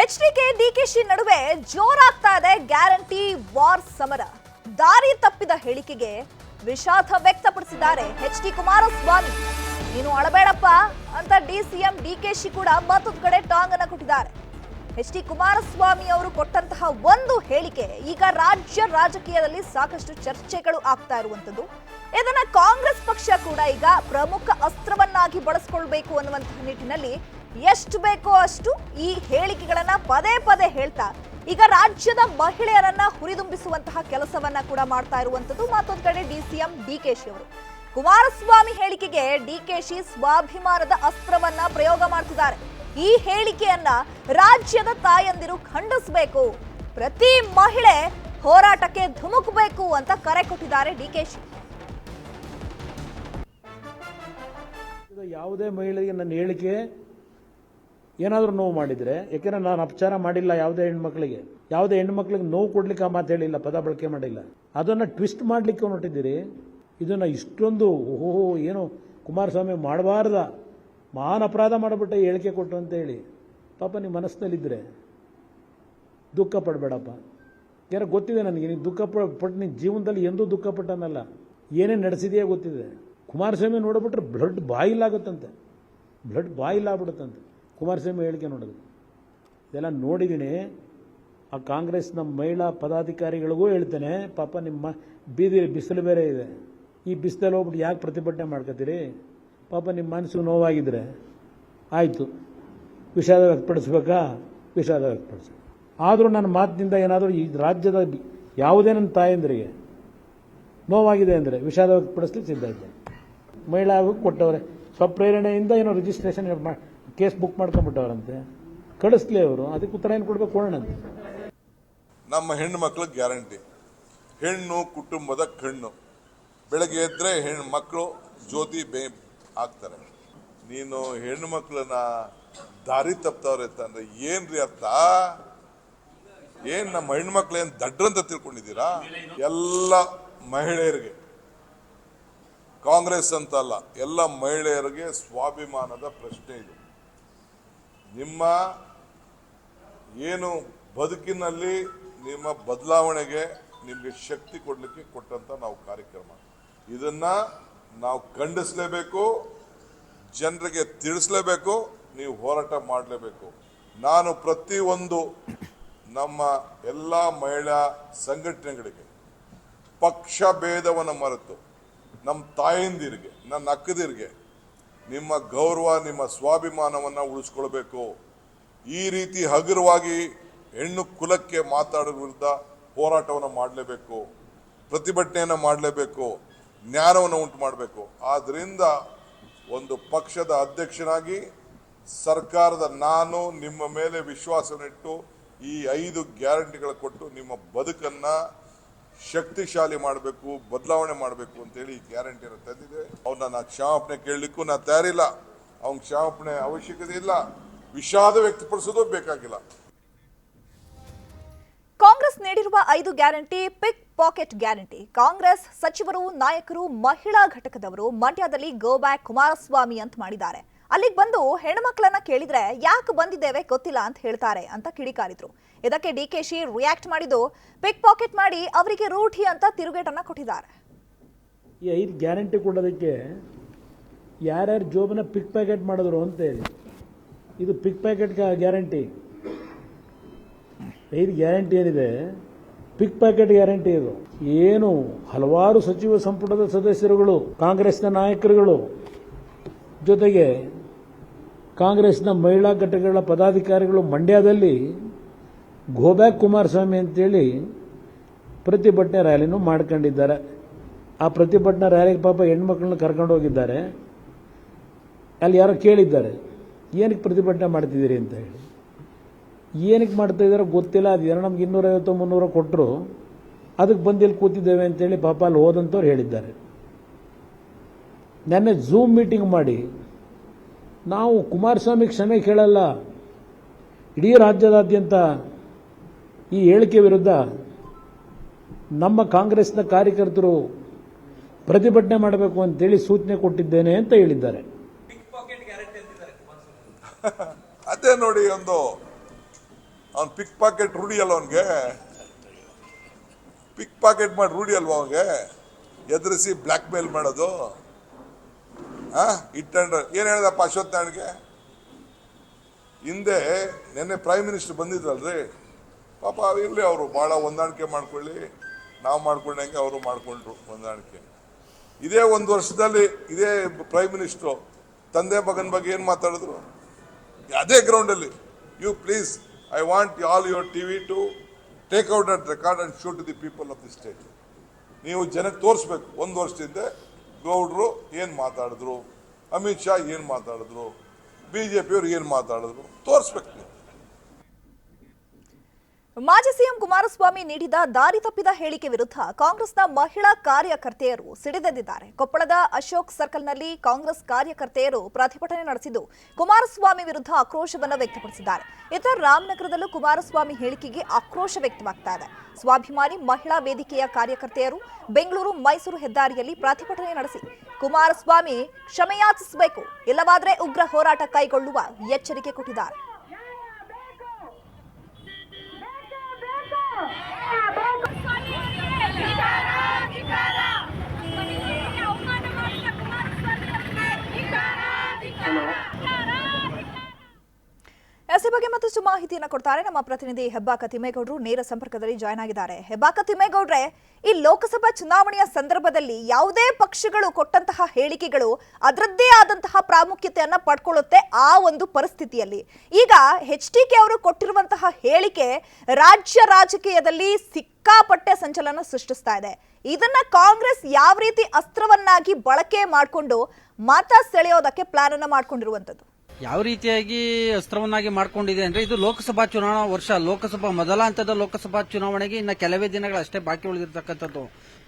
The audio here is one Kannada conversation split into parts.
ಎಚ್ಡಿಕೆ ಡಿಕೆಶಿ ನಡುವೆ ಜೋರಾಗ್ತಾ ಇದೆ ಗ್ಯಾರಂಟಿ ವಾರ್ ಸಮರ. ದಾರಿ ತಪ್ಪಿದ ಹೇಳಿಕೆಗೆ ವಿಷಾದ ವ್ಯಕ್ತಪಡಿಸಿದ್ದಾರೆ ಎಚ್ಡಿ ಕುಮಾರಸ್ವಾಮಿ. ನೀನು ಅಳಬೇಡಪ್ಪ ಅಂತ ಡಿಸಿಎಂ ಡಿಕೆಶಿ ಕೂಡ ಮತ್ತೊಂದು ಕಡೆ ಟಾಂಗ್ ಅನ್ನು ಕೊಟ್ಟಿದ್ದಾರೆ. ಎಚ್ಡಿ ಕುಮಾರಸ್ವಾಮಿ ಅವರು ಕೊಟ್ಟಂತಹ ಒಂದು ಹೇಳಿಕೆ ಈಗ ರಾಜ್ಯ ರಾಜಕೀಯದಲ್ಲಿ ಸಾಕಷ್ಟು ಚರ್ಚೆಗಳು ಆಗ್ತಾ ಇರುವಂತದ್ದು. ಇದನ್ನ ಕಾಂಗ್ರೆಸ್ ಪಕ್ಷ ಕೂಡ ಈಗ ಪ್ರಮುಖ ಅಸ್ತ್ರವನ್ನಾಗಿ ಬಳಸಿಕೊಳ್ಳಬೇಕು ಅನ್ನುವಂತಹ ನಿಟ್ಟಿನಲ್ಲಿ ಎಷ್ಟು ಬೇಕೋ ಅಷ್ಟು ಈ ಹೇಳಿಕೆಗಳನ್ನ ಪದೇ ಪದೇ ಹೇಳ್ತಾ ಈಗ ರಾಜ್ಯದ ಮಹಿಳೆಯರನ್ನ ಹುರಿದುಂಬಿಸುವಂತಹ ಕೆಲಸವನ್ನ ಕೂಡ ಮಾಡ್ತಾ ಇರುವಂತದ್ದು. ಮತ್ತೊಂದು ಕಡೆ ಡಿಸಿಎಂ ಡಿಕೆಶಿ ಅವರು ಕುಮಾರಸ್ವಾಮಿ ಹೇಳಿಕೆಗೆ ಡಿಕೆಶಿ ಸ್ವಾಭಿಮಾನದ ಅಸ್ತ್ರವನ್ನ ಪ್ರಯೋಗ ಮಾಡ್ತಿದ್ದಾರೆ. ಈ ಹೇಳಿಕೆಯನ್ನ ರಾಜ್ಯದ ತಾಯಂದಿರು ಖಂಡಿಸಬೇಕು, ಪ್ರತಿ ಮಹಿಳೆ ಹೋರಾಟಕ್ಕೆ ಧುಮುಕಬೇಕು ಅಂತ ಕರೆ ಕೊಟ್ಟಿದ್ದಾರೆ ಡಿಕೆಶಿ. ಯಾವುದೇ ಮಹಿಳೆಗೆ ನನ್ನ ಹೇಳಿಕೆ ಏನಾದರೂ ನೋವು ಮಾಡಿದರೆ, ಯಾಕೆಂದರೆ ನಾನು ಅಪಚಾರ ಮಾಡಿಲ್ಲ ಯಾವುದೇ ಹೆಣ್ಮಕ್ಳಿಗೆ ನೋವು ಕೊಡ್ಲಿಕ್ಕೆ ಆ ಮಾತು ಹೇಳಿಲ್ಲ, ಪದ ಬಳಕೆ ಮಾಡಿಲ್ಲ. ಅದನ್ನು ಟ್ವಿಸ್ಟ್ ಮಾಡಲಿಕ್ಕೆ ಹೊರಟಿದ್ದೀರಿ. ಇದನ್ನು ಇಷ್ಟೊಂದು ಓಹೋ ಏನು ಕುಮಾರಸ್ವಾಮಿ ಮಾಡಬಾರ್ದ, ಮಹಾನ್ ಅಪರಾಧ ಮಾಡಿಬಿಟ್ಟೆ ಹೇಳಿಕೆ ಕೊಟ್ಟು ಅಂತೇಳಿ ಪಾಪ ನಿಮ್ಮ ಮನಸ್ಸಿನಲ್ಲಿದ್ದರೆ ದುಃಖ ಪಡಬೇಡಪ್ಪ. ಯಾರು ಗೊತ್ತಿದೆ ನನಗೆ, ನೀನು ದುಃಖ ಪಟ್ಟು ನಿನ್ನ ಜೀವನದಲ್ಲಿ ಎಂದೂ ದುಃಖ ಪಟ್ಟನಲ್ಲ, ಏನೇನು ನಡೆಸಿದೆಯೇ ಗೊತ್ತಿದೆ. ಕುಮಾರಸ್ವಾಮಿ ನೋಡಿಬಿಟ್ರೆ ಬ್ಲಡ್ ಬಾಯಿಲಾಗುತ್ತಂತೆ, ಬ್ಲಡ್ ಬಾಯಿಲಾಗ್ಬಿಡುತ್ತಂತೆ ಕುಮಾರಸ್ವಾಮಿ ಹೇಳಿಕೆ ನೋಡಿದ್ರೆ. ಇದೆಲ್ಲ ನೋಡಿದ್ದೀನಿ. ಆ ಕಾಂಗ್ರೆಸ್ನ ಮಹಿಳಾ ಪದಾಧಿಕಾರಿಗಳಿಗೂ ಹೇಳ್ತೇನೆ, ಪಾಪ ನಿಮ್ಮ ಬೀದಿಲಿ ಬಿಸಿಲು ಬೇರೆ ಇದೆ, ಈ ಬಿಸಿಲಲ್ಲಿ ಹೋಗ್ಬಿಟ್ಟು ಯಾಕೆ ಪ್ರತಿಭಟನೆ ಮಾಡ್ಕೋತೀರಿ? ಪಾಪ ನಿಮ್ಮ ಮನಸ್ಸು ನೋವಾಗಿದ್ದರೆ ಆಯಿತು, ವಿಷಾದ ವ್ಯಕ್ತಪಡಿಸ್ಬೇಕಾ, ವಿಷಾದ ವ್ಯಕ್ತಪಡಿಸಿ. ಆದರೂ ನನ್ನ ಮಾತಿನಿಂದ ಏನಾದರೂ ಈ ರಾಜ್ಯದ ಯಾವುದೇ ನನ್ನ ತಾಯಂದರಿಗೆ ನೋವಾಗಿದೆ ಅಂದರೆ ವಿಷಾದ ವ್ಯಕ್ತಪಡಿಸ್ಲಿಕ್ಕೆ ಸಿದ್ಧ ಇದ್ದೆ. ಮಹಿಳಾ ಆಗೋಕ್ಕೆ ಕೊಟ್ಟವ್ರೆ, ಸ್ವಪ್ರೇರಣೆಯಿಂದ ಏನೋ ರಿಜಿಸ್ಟ್ರೇಷನ್ ಕೇಸ್ ಬುಕ್ ಮಾಡ್ಕೊಂಡ್ಬಿಟ್ಟವ್ರಂತೆ, ಕಳಿಸ್ಲಿ ಅವರು, ಅದಕ್ಕೆ ಉತ್ತರ ಏನು ಕೊಡಬೇಕು ಕೊಡೋಣಂತೆ. ನಮ್ಮ ಹೆಣ್ಣು ಮಕ್ಕಳಿಗೆ ಗ್ಯಾರಂಟಿ, ಹೆಣ್ಣು ಕುಟುಂಬದ ಕಣ್ಣು. ಬೆಳಗ್ಗೆ ಎದ್ರೆ ಹೆಣ್ಣು ಮಕ್ಕಳು ಜ್ಯೋತಿ ಆಗ್ತಾರೆ. ನೀನು ಹೆಣ್ಣು ಮಕ್ಕಳನ್ನ ದಾರಿ ತಪ್ತವ್ರೆ ಅಂತಂದ್ರೆ ಏನ್ರಿ ಅರ್ಥ? ಏನ್ ನಮ್ಮ ಹೆಣ್ಣು ಮಕ್ಳು ಏನ್ ದಡ್ರಂತ ತಿಳ್ಕೊಂಡಿದ್ದೀರಾ? ಎಲ್ಲ ಮಹಿಳೆಯರಿಗೆ, ಕಾಂಗ್ರೆಸ್ ಅಂತಲ್ಲ, ಎಲ್ಲ ಮಹಿಳೆಯರಿಗೆ ಸ್ವಾಭಿಮಾನದ ಪ್ರಶ್ನೆ ಇದು. ನಿಮ್ಮ ಏನು ಬದುಕಿನಲ್ಲಿ ನಿಮ್ಮ ಬದಲಾವಣೆಗೆ ನಿಮಗೆ ಶಕ್ತಿ ಕೊಡಲಿಕ್ಕೆ ಕೊಟ್ಟಂತ ನಾವು ಕಾರ್ಯಕ್ರಮ, ಇದನ್ನ ನಾವು ಖಂಡಿಸಲೇಬೇಕು, ಜನರಿಗೆ ತಿಳಿಸಲೇಬೇಕು, ನೀವು ಹೋರಾಟ ಮಾಡಲೇಬೇಕು. ನಾನು ಪ್ರತಿಯೊಂದು ನಮ್ಮ ಎಲ್ಲ ಮಹಿಳಾ ಸಂಘಟನೆಗಳಿಗೆ ಪಕ್ಷ ಭೇದವನ್ನು ಮರೆತು ನಮ್ಮ ತಾಯಂದಿರಿಗೆ, ನನ್ನ ಅಕ್ಕದಿರಿಗೆ ನಿಮ್ಮ ಗೌರವ, ನಿಮ್ಮ ಸ್ವಾಭಿಮಾನವನ್ನು ಉಳಿಸ್ಕೊಳ್ಬೇಕು. ಈ ರೀತಿ ಹಗುರವಾಗಿ ಹೆಣ್ಣು ಕುಲಕ್ಕೆ ಮಾತಾಡೋ ವಿರುದ್ಧ ಹೋರಾಟವನ್ನು ಮಾಡಲೇಬೇಕು, ಪ್ರತಿಭಟನೆಯನ್ನು ಮಾಡಲೇಬೇಕು, ಜ್ಞಾನವನ್ನು ಉಂಟು ಮಾಡಬೇಕು. ಆದ್ದರಿಂದ ಒಂದು ಪಕ್ಷದ ಅಧ್ಯಕ್ಷನಾಗಿ ಸರ್ಕಾರದ ನಾನು ನಿಮ್ಮ ಮೇಲೆ ವಿಶ್ವಾಸವಿಟ್ಟು ಈ 5 ಗ್ಯಾರಂಟಿಗಳು ಕೊಟ್ಟು ನಿಮ್ಮ ಬದುಕನ್ನು ಶಕ್ತಿಶಾಲಿ ಮಾಡಬೇಕು, ಬದಲಾವಣೆ ಮಾಡಬೇಕು ಅಂತೇಳಿ ಈ ಗ್ಯಾರಂಟಿಯನ್ನು ತಂದಿದೆ. ಅವನ್ನ ನಾನು ಕ್ಷಮಾಪಣೆ ಕೇಳಲಿಕ್ಕೂ ನಾನು ತಯಾರಿಲ್ಲ, ಅವನ ಕ್ಷಮಾಪಣೆ ಅವಶ್ಯಕತೆ ಇಲ್ಲ, ವಿಷಾದ ವ್ಯಕ್ತಪಡಿಸೋದು ಬೇಕಾಗಿಲ್ಲ. ಕಾಂಗ್ರೆಸ್ ನೀಡಿರುವ 5 ಗ್ಯಾರಂಟಿ ಪಿಕ್ ಪಾಕೆಟ್ ಗ್ಯಾರಂಟಿ. ಕಾಂಗ್ರೆಸ್ ಸಚಿವರು, ನಾಯಕರು, ಮಹಿಳಾ ಘಟಕದವರು ಮಂಡ್ಯದಲ್ಲಿ ಗೋ ಬ್ಯಾಕ್ ಕುಮಾರಸ್ವಾಮಿ ಅಂತ ಮಾಡಿದ್ದಾರೆ. ಅಲ್ಲಿಗೆ ಬಂದು ಹೆಣ್ಮಕ್ಳನ್ನ ಕೇಳಿದ್ರೆ ಯಾಕೆ ಬಂದಿದ್ದೇವೆ ಗೊತ್ತಿಲ್ಲ ಅಂತ ಹೇಳ್ತಾರೆ ಅಂತ ಕಿಡಿಕಾರಿದ್ರು. ಇದಕ್ಕೆ ಡಿಕೆಶಿ ರಿಯಾಕ್ಟ್ ಮಾಡಿದ್ದು, ಪಿಕ್ ಪಾಕೆಟ್ ಮಾಡಿ ಅವರಿಗೆ ರೂಢಿ ಅಂತ ತಿರುಗೇಟನ್ನ ಕೊಟ್ಟಿದ್ದಾರೆ. ಈ 5 ಗ್ಯಾರಂಟಿ ಕೊಡೋದಕ್ಕೆ ಯಾರ್ಯಾರು ಜೋಬನ್ನ ಪಿಕ್ ಪ್ಯಾಕೆಟ್ ಮಾಡಿದ್ರು ಅಂತೇಳಿ, ಇದು ಪಿಕ್ ಪ್ಯಾಕೆಟ್ ಗ್ಯಾರಂಟಿ. 5 ಗ್ಯಾರಂಟಿ ಏನಿದೆ ಪಿಕ್ ಪ್ಯಾಕೆಟ್ ಗ್ಯಾರಂಟಿ. ಇದು ಏನು ಹಲವಾರು ಸಚಿವ ಸಂಪುಟದ ಸದಸ್ಯರುಗಳು, ಕಾಂಗ್ರೆಸ್ನ ನಾಯಕರುಗಳು, ಜೊತೆಗೆ ಕಾಂಗ್ರೆಸ್ನ ಮಹಿಳಾ ಘಟಕಗಳ ಪದಾಧಿಕಾರಿಗಳು ಮಂಡ್ಯದಲ್ಲಿ ಗೋಬ್ಯಾಕ್ ಕುಮಾರಸ್ವಾಮಿ ಅಂತೇಳಿ ಪ್ರತಿಭಟನೆ ರ್ಯಾಲಿನೂ ಮಾಡ್ಕೊಂಡಿದ್ದಾರೆ. ಆ ಪ್ರತಿಭಟನಾ ರ್ಯಾಲಿಗೆ ಪಾಪ ಹೆಣ್ಮಕ್ಳನ್ನ ಕರ್ಕೊಂಡು ಹೋಗಿದ್ದಾರೆ. ಅಲ್ಲಿ ಯಾರೋ ಕೇಳಿದ್ದಾರೆ, ಏನಕ್ಕೆ ಪ್ರತಿಭಟನೆ ಮಾಡ್ತಿದ್ದೀರಿ ಅಂತ ಹೇಳಿ. ಏನಕ್ಕೆ ಮಾಡ್ತಾ ಇದ್ದಾರೋ ಗೊತ್ತಿಲ್ಲ, ಅದು ಏನೋ ನಮ್ಗೆ 250-300 ಕೊಟ್ಟರು, ಅದಕ್ಕೆ ಬಂದಿಲ್ಲಿ ಕೂತಿದ್ದೇವೆ ಅಂತೇಳಿ ಪಾಪ ಅಲ್ಲಿ ಹೋದಂಥವ್ರು ಹೇಳಿದ್ದಾರೆ. ನೆನ್ನೆ ಝೂಮ್ ಮೀಟಿಂಗ್ ಮಾಡಿ ನಾವು ಕುಮಾರಸ್ವಾಮಿ ಕ್ಷಮೆ ಕೇಳಲ್ಲ, ಇಡೀ ರಾಜ್ಯದಾದ್ಯಂತ ಈ ಹೇಳಿಕೆ ವಿರುದ್ಧ ನಮ್ಮ ಕಾಂಗ್ರೆಸ್ನ ಕಾರ್ಯಕರ್ತರು ಪ್ರತಿಭಟನೆ ಮಾಡಬೇಕು ಅಂತೇಳಿ ಸೂಚನೆ ಕೊಟ್ಟಿದ್ದೇನೆ ಅಂತ ಹೇಳಿದ್ದಾರೆ. ಅದೇ ನೋಡಿ, ಒಂದು ಅವ್ನು ಪಿಕ್ ಪಾಕೆಟ್ ರೂಢಿ ಅಲ್ವ ಅವನಿಗೆ? ಪಿಕ್ ಪಾಕೆಟ್ ಮಾಡಿ ರೂಢಿ ಅಲ್ವಾ ಅವನಿಗೆ? ಎದುರಿಸಿ ಬ್ಲ್ಯಾಕ್ ಮೇಲ್ ಮಾಡೋದು. ಇಟ್ಟಂಡ್ರೆ ಏನು ಹೇಳಿದಪ್ಪ ಅಶ್ವತ್ಥನಾರಾಯಣ್ಗೆ? ಹಿಂದೆ ನಿನ್ನೆ ಪ್ರೈಮ್ ಮಿನಿಸ್ಟರ್ ಬಂದಿದ್ರಲ್ರಿ, ಪಾಪ ಇರಲಿ, ಅವರು ಭಾಳ ಹೊಂದಾಣಿಕೆ ಮಾಡ್ಕೊಳ್ಳಿ, ನಾವು ಮಾಡ್ಕೊಂಡಂಗೆ ಅವರು ಮಾಡ್ಕೊಂಡ್ರು ಹೊಂದಾಣಿಕೆ. ಇದೇ 1 ವರ್ಷದಲ್ಲಿ ಇದೇ ಪ್ರೈಮ್ ಮಿನಿಸ್ಟ್ರು ತಂದೆ ಮಗನ ಬಗ್ಗೆ ಏನು ಮಾತಾಡಿದ್ರು ಅದೇ ಗ್ರೌಂಡಲ್ಲಿ? You please, I want all your TV to take out that record and show to the people of the state. ನೀವು ಜನಕ್ಕೆ ತೋರಿಸ್ಬೇಕು 1 ವರ್ಷದಿಂದ ಗೌಡ್ರು ಏನು ಮಾತಾಡಿದ್ರು, ಅಮಿತ್ ಶಾ ಏನು ಮಾತಾಡಿದ್ರು, ಬಿಜೆಪಿಯವರು ಏನು ಮಾತಾಡಿದ್ರು ತೋರಿಸ್ಬೇಕು ನೀವು. ಮಾಜಿ ಸಿಎಂ ಕುಮಾರಸ್ವಾಮಿ ನೀಡಿದ ದಾರಿ ತಪ್ಪಿದ ಹೇಳಿಕೆ ವಿರುದ್ಧ ಕಾಂಗ್ರೆಸ್ನ ಮಹಿಳಾ ಕಾರ್ಯಕರ್ತೆಯರು ಸಿಡಿದೆದ್ದಿದ್ದಾರೆ. ಕೊಪ್ಪಳದ ಅಶೋಕ್ ಸರ್ಕಲ್ನಲ್ಲಿ ಕಾಂಗ್ರೆಸ್ ಕಾರ್ಯಕರ್ತೆಯರು ಪ್ರತಿಭಟನೆ ನಡೆಸಿದ್ದು ಕುಮಾರಸ್ವಾಮಿ ವಿರುದ್ಧ ಆಕ್ರೋಶವನ್ನು ವ್ಯಕ್ತಪಡಿಸಿದ್ದಾರೆ. ಇತರ ರಾಮನಗರದಲ್ಲೂ ಕುಮಾರಸ್ವಾಮಿ ಹೇಳಿಕೆಗೆ ಆಕ್ರೋಶ ವ್ಯಕ್ತವಾಗ್ತಾ ಇದೆ. ಸ್ವಾಭಿಮಾನಿ ಮಹಿಳಾ ವೇದಿಕೆಯ ಕಾರ್ಯಕರ್ತೆಯರು ಬೆಂಗಳೂರು ಮೈಸೂರು ಹೆದ್ದಾರಿಯಲ್ಲಿ ಪ್ರತಿಭಟನೆ ನಡೆಸಿ ಕುಮಾರಸ್ವಾಮಿ ಕ್ಷಮೆಯಾಚಿಸಬೇಕು, ಇಲ್ಲವಾದರೆ ಉಗ್ರ ಹೋರಾಟ ಕೈಗೊಳ್ಳುವ ಎಚ್ಚರಿಕೆ ಕೊಟ್ಟಿದ್ದಾರೆ. ಈ ಬಗ್ಗೆ ಮತ್ತಷ್ಟು ಮಾಹಿತಿಯನ್ನು ಕೊಡ್ತಾರೆ ನಮ್ಮ ಪ್ರತಿನಿಧಿ ಹೆಬ್ಬಾಕ ತಿಮ್ಮೇಗೌಡರು. ನೇರ ಸಂಪರ್ಕದಲ್ಲಿ ಜಾಯ್ನ್ ಆಗಿದ್ದಾರೆ. ಹೆಬ್ಬಾಕ ತಿಮ್ಮೇಗೌಡ್ರೆ, ಈ ಲೋಕಸಭಾ ಚುನಾವಣೆಯ ಸಂದರ್ಭದಲ್ಲಿ ಯಾವುದೇ ಪಕ್ಷಗಳು ಕೊಟ್ಟಂತಹ ಹೇಳಿಕೆಗಳು ಅದರದ್ದೇ ಆದಂತಹ ಪ್ರಾಮುಖ್ಯತೆಯನ್ನ ಪಡ್ಕೊಳ್ಳುತ್ತೆ. ಆ ಒಂದು ಪರಿಸ್ಥಿತಿಯಲ್ಲಿ ಈಗ HDK ಅವರು ಕೊಟ್ಟಿರುವಂತಹ ಹೇಳಿಕೆ ರಾಜ್ಯ ರಾಜಕೀಯದಲ್ಲಿ ಸಿಕ್ಕಾಪಟ್ಟೆ ಸಂಚಲನ ಸೃಷ್ಟಿಸ್ತಾ ಇದೆ. ಇದನ್ನ ಕಾಂಗ್ರೆಸ್ ಯಾವ ರೀತಿ ಅಸ್ತ್ರವನ್ನಾಗಿ ಬಳಕೆ ಮಾಡಿಕೊಂಡು ಮತ ಸೆಳೆಯೋದಕ್ಕೆ ಪ್ಲಾನ್ ಅನ್ನ ಮಾಡ್ಕೊಂಡಿರುವಂತದ್ದು? ಯಾವ ರೀತಿಯಾಗಿ ಅಸ್ತ್ರವನ್ನಾಗಿ ಮಾಡ್ಕೊಂಡಿದೆ ಅಂದ್ರೆ, ಇದು ಲೋಕಸಭಾ ಚುನಾವಣಾ ವರ್ಷ. ಲೋಕಸಭಾ ಮೊದಲ ಹಂತದ ಲೋಕಸಭಾ ಚುನಾವಣೆಗೆ ಇನ್ನ ಕೆಲವೇ ದಿನಗಳಷ್ಟೇ ಬಾಕಿ ಉಳಿದಿರ್ತಕ್ಕಂಥದ್ದು.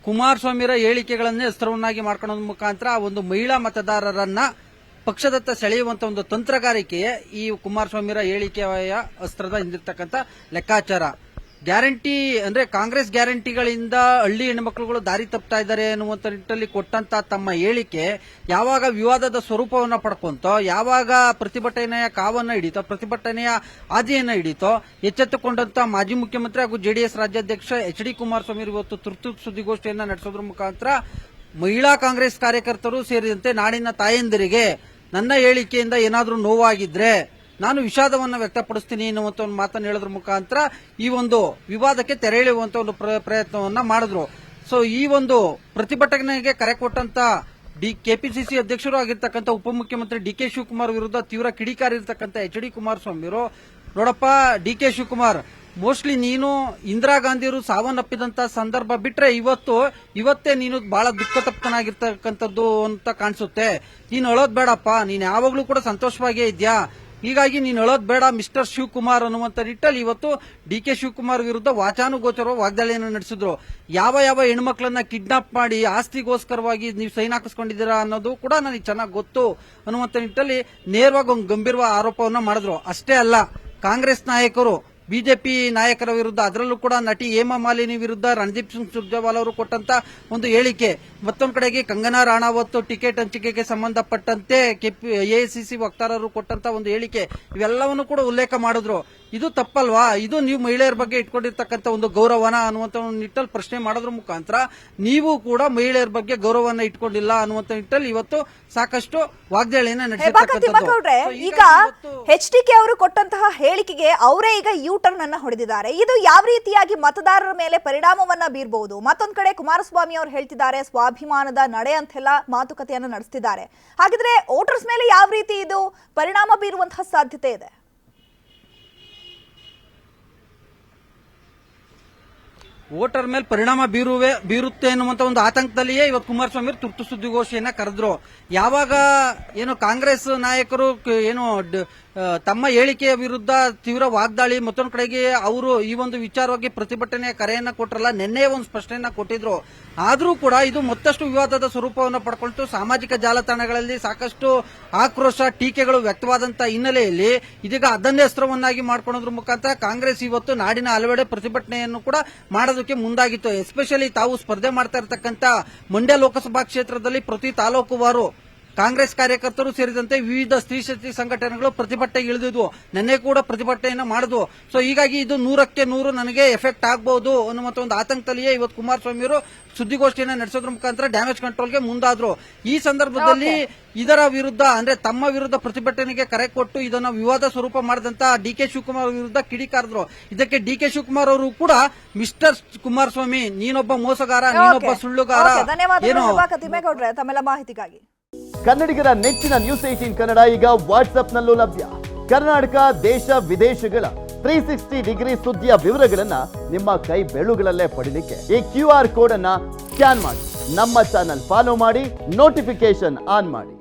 ಕುಮಾರಸ್ವಾಮಿರ ಹೇಳಿಕೆಗಳನ್ನೇ ಅಸ್ತ್ರವನ್ನಾಗಿ ಮಾಡ್ಕೊಳ್ಳೋದ್ರ ಮುಖಾಂತರ ಆ ಒಂದು ಮಹಿಳಾ ಮತದಾರರನ್ನ ಪಕ್ಷದತ್ತ ಸೆಳೆಯುವಂತ ಒಂದು ತಂತ್ರಗಾರಿಕೆಯೇ ಈ ಕುಮಾರಸ್ವಾಮಿರ ಹೇಳಿಕೆಯ ಅಸ್ತ್ರದ ಹಿಂದಿರ್ತಕ್ಕಂಥ ಲೆಕ್ಕಾಚಾರ. ಗ್ಯಾರಂಟಿ ಅಂದ್ರೆ ಕಾಂಗ್ರೆಸ್ ಗ್ಯಾರಂಟಿಗಳಿಂದ ಹಳ್ಳಿ ಹೆಣ್ಮಕ್ಳುಗಳು ದಾರಿ ತಪ್ತಾ ಇದ್ದಾರೆ ಅನ್ನುವಂತ ನಿಟ್ಟಲ್ಲಿ ಕೊಟ್ಟಂತ ತಮ್ಮ ಹೇಳಿಕೆ ಯಾವಾಗ ವಿವಾದದ ಸ್ವರೂಪವನ್ನ ಪಡ್ಕೊಂತೋ, ಯಾವಾಗ ಪ್ರತಿಭಟನೆಯ ಕಾವನ್ನ ಹಿಡಿತೋ, ಪ್ರತಿಭಟನೆಯ ಹಾದಿಯನ್ನ ಹಿಡಿತೋ, ಎಚ್ಚೆತ್ತುಕೊಂಡಂತ ಮಾಜಿ ಮುಖ್ಯಮಂತ್ರಿ ಹಾಗೂ ಜೆಡಿಎಸ್ ರಾಜ್ಯಾಧ್ಯಕ್ಷ HD ಕುಮಾರಸ್ವಾಮಿ ಇವತ್ತು ತುರ್ತು ಸುದ್ದಿಗೋಷ್ಠಿಯನ್ನ ನಡೆಸೋದ್ರ ಮುಖಾಂತರ ಮಹಿಳಾ ಕಾಂಗ್ರೆಸ್ ಕಾರ್ಯಕರ್ತರು ಸೇರಿದಂತೆ ನಾಡಿನ ತಾಯಂದಿರಿಗೆ ನನ್ನ ಹೇಳಿಕೆಯಿಂದ ಏನಾದರೂ ನೋವಾಗಿದ್ರೆ ನಾನು ವಿಷಾದವನ್ನು ವ್ಯಕ್ತಪಡಿಸ್ತೀನಿ ಎನ್ನುವಂತ ಒಂದು ಮಾತನ್ನು ಹೇಳೋದ್ರ ಮುಖಾಂತರ ಈ ಒಂದು ವಿವಾದಕ್ಕೆ ತೆರೆ ಎಳೆಯುವಂತ ಒಂದು ಪ್ರಯತ್ನವನ್ನ ಮಾಡಿದ್ರು. ಸೊ ಈ ಒಂದು ಪ್ರತಿಭಟನೆಗೆ ಕರೆ ಕೊಟ್ಟಂತ ಕೆಪಿಸಿಸಿ ಅಧ್ಯಕ್ಷರು ಆಗಿರ್ತಕ್ಕಂಥ ಉಪಮುಖ್ಯಮಂತ್ರಿ DK ಶಿವಕುಮಾರ್ ವಿರುದ್ಧ ತೀವ್ರ ಕಿಡಿಕಾರಿರ್ತಕ್ಕಂಥ HD ಕುಮಾರಸ್ವಾಮಿ ಅವರು, ನೋಡಪ್ಪ DK ಶಿವಕುಮಾರ್, ಮೋಸ್ಟ್ಲಿ ನೀನು ಇಂದಿರಾ ಗಾಂಧಿಯವರು ಸಾವನ್ನಪ್ಪಿದಂತ ಸಂದರ್ಭ ಬಿಟ್ರೆ ಇವತ್ತೇ ನೀನು ಬಹಳ ದುಃಖ ತಪ್ತನಾಗಿರ್ತಕ್ಕಂಥದ್ದು ಅಂತ ಕಾಣಿಸುತ್ತೆ. ನೀನು ಅಳೋದ್ ಬೇಡಪ್ಪ, ನೀನು ಯಾವಾಗ್ಲೂ ಕೂಡ ಸಂತೋಷವಾಗೇ ಇದ್ಯಾ, ಹೀಗಾಗಿ ನೀನು ಹೇಳೋದ್ ಬೇಡ ಮಿಸ್ಟರ್ ಶಿವಕುಮಾರ್ ಅನ್ನುವಂತ ನಿಟ್ಟಲ್ಲಿ ಇವತ್ತು DK ಶಿವಕುಮಾರ್ ವಿರುದ್ಧ ವಾಚಾನುಗೋಚರ ವಾಗ್ದಾಳಿಯನ್ನು ನಡೆಸಿದ್ರು. ಯಾವ ಹೆಣ್ಮಕ್ಳನ್ನ ಕಿಡ್ನಾಪ್ ಮಾಡಿ ಆಸ್ತಿಗೋಸ್ಕರವಾಗಿ ನೀವು ಸೈನ್ ಹಾಕಿಸ್ಕೊಂಡಿದ್ದೀರಾ ಅನ್ನೋದು ಕೂಡ ನನಗೆ ಚೆನ್ನಾಗಿ ಗೊತ್ತು ಅನ್ನುವಂತ ನಿಟ್ಟಲ್ಲಿ ನೇರವಾಗಿ ಒಂದು ಗಂಭೀರ ಆರೋಪವನ್ನ ಮಾಡಿದ್ರು. ಅಷ್ಟೇ ಅಲ್ಲ, ಕಾಂಗ್ರೆಸ್ ನಾಯಕರು ಬಿಜೆಪಿ ನಾಯಕರ ವಿರುದ್ಧ, ಅದರಲ್ಲೂ ಕೂಡ ನಟಿ ಹೇಮಾ ಮಾಲಿನಿ ವಿರುದ್ಧ ರಣದೀಪ್ ಸಿಂಗ್ ಸುರ್ಜೇವಾಲಾ ಅವರು ಕೊಟ್ಟಂತ ಒಂದು ಹೇಳಿಕೆ, ಮತ್ತೊಂದು ಕಡೆಗೆ ಕಂಗನಾ ರಾಣಾವತ್ ಟಿಕೆಟ್ ಹಂಚಿಕೆಗೆ ಸಂಬಂಧಪಟ್ಟಂತೆ AICC ವಕ್ತಾರರು ಕೊಟ್ಟಂತ ಒಂದು ಹೇಳಿಕೆ, ಇವೆಲ್ಲವನ್ನು ಕೂಡ ಉಲ್ಲೇಖ ಮಾಡಿದ್ರು. ಇದು ತಪ್ಪಲ್ವಾ? ಇದು ನೀವು ಮಹಿಳೆಯರ ಬಗ್ಗೆ ಇಟ್ಕೊಂಡಿರ್ತಕ್ಕಂಥ ಒಂದು ಗೌರವನ ಅನ್ನುವಂತ ಒಂದು ನಿಟ್ಟಲ್ಲಿ ಪ್ರಶ್ನೆ ಮಾಡೋದ್ರ ಮುಖಾಂತರ ನೀವು ಕೂಡ ಮಹಿಳೆಯರ ಬಗ್ಗೆ ಗೌರವನ ಇಟ್ಕೊಂಡಿಲ್ಲ ಅನ್ನುವಂತ ನಿಟ್ಟಲ್ಲಿ ಇವತ್ತು ಸಾಕಷ್ಟು ವಾಗ್ದಾಳಿಯನ್ನ ನಡೆಸಿರ್ತಕ್ಕಂಥದ್ದು. ಈಗ HDK ಅವರು ಕೊಟ್ಟಂತಹ ಹೇಳಿಕೆಗೆ ಅವರೇ ಈಗ ಟರ್ನ್ ಅನ್ನ ಹೊಡೆದಿದ್ದಾರೆ. ಇದು ಯಾವ ರೀತಿಯಾಗಿ ಮತದಾರರ ಮೇಲೆ ಪರಿಣಾಮವನ್ನ ಬೀರಬಹುದು? ಮತ್ತೊಂದು ಕಡೆ ಕುಮಾರಸ್ವಾಮಿ ಅವರು ಹೇಳ್ತಿದ್ದಾರೆ ಸ್ವಾಭಿಮಾನದ ನಡೆ ಅಂತೆಲ್ಲ ಮಾತುಕತೆಯನ್ನ ನಡೆಸ್ತಿದ್ದಾರೆ. ಹಾಗಿದ್ರೆ ವೋಟರ್ಸ್ ಮೇಲೆ ಯಾವ ರೀತಿ ಇದು ಪರಿಣಾಮ ಬೀರುವಂತಹ ಸಾಧ್ಯತೆ ಇದೆ? ವೋಟರ್ ಮೇಲೆ ಪರಿಣಾಮ ಬೀರುತ್ತೆ ಅನ್ನುವಂತ ಒಂದು ಆತಂಕದಲ್ಲಿಯೇ ಇವತ್ತು ಕುಮಾರಸ್ವಾಮಿ ತುರ್ತು ಸುದ್ದಿಗೋಷ್ಠಿಯನ್ನ ಕರೆದ್ರು. ಯಾವಾಗ ಏನು ಕಾಂಗ್ರೆಸ್ ನಾಯಕರು ಏನು ತಮ್ಮ ಹೇಳಿಕೆಯ ವಿರುದ್ಧ ತೀವ್ರ ವಾಗ್ದಾಳಿ, ಮತ್ತೊಂದು ಕಡೆಗೆ ಅವರು ಈ ಒಂದು ವಿಚಾರವಾಗಿ ಪ್ರತಿಭಟನೆಯ ಕರೆಯನ್ನ ಕೊಟ್ಟರಲ್ಲ, ನಿನ್ನೆ ಒಂದು ಸ್ಪಷ್ಟನೆಯನ್ನ ಕೊಟ್ಟಿದ್ರು. ಆದ್ರೂ ಕೂಡ ಇದು ಮತ್ತಷ್ಟು ವಿವಾದದ ಸ್ವರೂಪವನ್ನು ಪಡ್ಕೊಳ್ತು. ಸಾಮಾಜಿಕ ಜಾಲತಾಣಗಳಲ್ಲಿ ಸಾಕಷ್ಟು ಆಕ್ರೋಶ, ಟೀಕೆಗಳು ವ್ಯಕ್ತವಾದಂತ ಹಿನ್ನೆಲೆಯಲ್ಲಿ ಇದೀಗ ಅದನ್ನೇ ಅಸ್ತ್ರವನ್ನಾಗಿ ಮಾಡ್ಕೊಳ್ಳೋದ್ರ ಮುಖಾಂತರ ಕಾಂಗ್ರೆಸ್ ಇವತ್ತು ನಾಡಿನ ಹಲವೆಡೆ ಪ್ರತಿಭಟನೆಯನ್ನು ಕೂಡ ಮಾಡೋದಕ್ಕೆ ಮುಂದಾಗಿತ್ತು. ಎಸ್ಪೆಷಲಿ ತಾವು ಸ್ಪರ್ಧೆ ಮಾಡ್ತಾ ಇರತಕ್ಕಂತ ಮಂಡ್ಯ ಲೋಕಸಭಾ ಕ್ಷೇತ್ರದಲ್ಲಿ ಪ್ರತಿ ತಾಲೂಕುವಾರು ಕಾಂಗ್ರೆಸ್ ಕಾರ್ಯಕರ್ತರು ಸೇರಿದಂತೆ ವಿವಿಧ ಸ್ತ್ರೀ ಶಕ್ತಿ ಸಂಘಟನೆಗಳು ಪ್ರತಿಭಟನೆಗೆ ಇಳಿದಿದ್ವು. ನಿನ್ನೆ ಕೂಡ ಪ್ರತಿಭಟನೆಯನ್ನ ಮಾಡಿದ್ವು. ಸೊ ಹೀಗಾಗಿ ಇದು 100ಕ್ಕೆ 100 ನನಗೆ ಎಫೆಕ್ಟ್ ಆಗಬಹುದು ಅನ್ನುವಂತ ಒಂದು ಆತಂಕದಲ್ಲಿಯೇ ಇವತ್ತು ಕುಮಾರಸ್ವಾಮಿ ಅವರು ಸುದ್ದಿಗೋಷ್ಠಿಯನ್ನ ನಡೆಸೋದ್ರ ಮುಖಾಂತರ ಡ್ಯಾಮೇಜ್ ಕಂಟ್ರೋಲ್ಗೆ ಮುಂದಾದ್ರು. ಈ ಸಂದರ್ಭದಲ್ಲಿ ಇದರ ವಿರುದ್ಧ ಅಂದ್ರೆ ತಮ್ಮ ವಿರುದ್ಧ ಪ್ರತಿಭಟನೆಗೆ ಕರೆ ಕೊಟ್ಟು ಇದನ್ನ ವಿವಾದ ಸ್ವರೂಪ ಮಾಡಿದಂತ ಡಿ.ಕೆ. ಶಿವಕುಮಾರ್ ವಿರುದ್ಧ ಕಿಡಿಕಾರದ್ರು. ಇದಕ್ಕೆ ಡಿ.ಕೆ. ಶಿವಕುಮಾರ್ ಅವರು ಕೂಡ ಮಿಸ್ಟರ್ ಕುಮಾರಸ್ವಾಮಿ ನೀನೊಬ್ಬ ಮೋಸಗಾರ, ನೀನೊಬ್ಬ ಸುಳ್ಳುಗಾರ ಧನ್ಯವಾದಗಳು ಸಭಾಪತಿ ತಿಮ್ಮೇಗೌಡ್ರೆ ತಮ್ಮೆಲ್ಲ ಮಾಹಿತಿಗಾಗಿ. ಕನ್ನಡಿಗರ ನೆಚ್ಚಿನ ನ್ಯೂಸ್ 18 ಕನ್ನಡ ಈಗ ವಾಟ್ಸ್ಆಪ್ನಲ್ಲೂ ಲಭ್ಯ. ಕರ್ನಾಟಕ, ದೇಶ, ವಿದೇಶಗಳ 360 ಡಿಗ್ರಿ ಸುದ್ದಿಯ ವಿವರಗಳನ್ನ ನಿಮ್ಮ ಕೈ ಬೆರಳುಗಳಲ್ಲೇ ಪಡಿಲಿಕ್ಕೆ ಈ QR ಕೋಡ್ ಅನ್ನ ಸ್ಕ್ಯಾನ್ ಮಾಡಿ, ನಮ್ಮ ಚಾನಲ್ ಫಾಲೋ ಮಾಡಿ, ನೋಟಿಫಿಕೇಶನ್ ಆನ್ ಮಾಡಿ.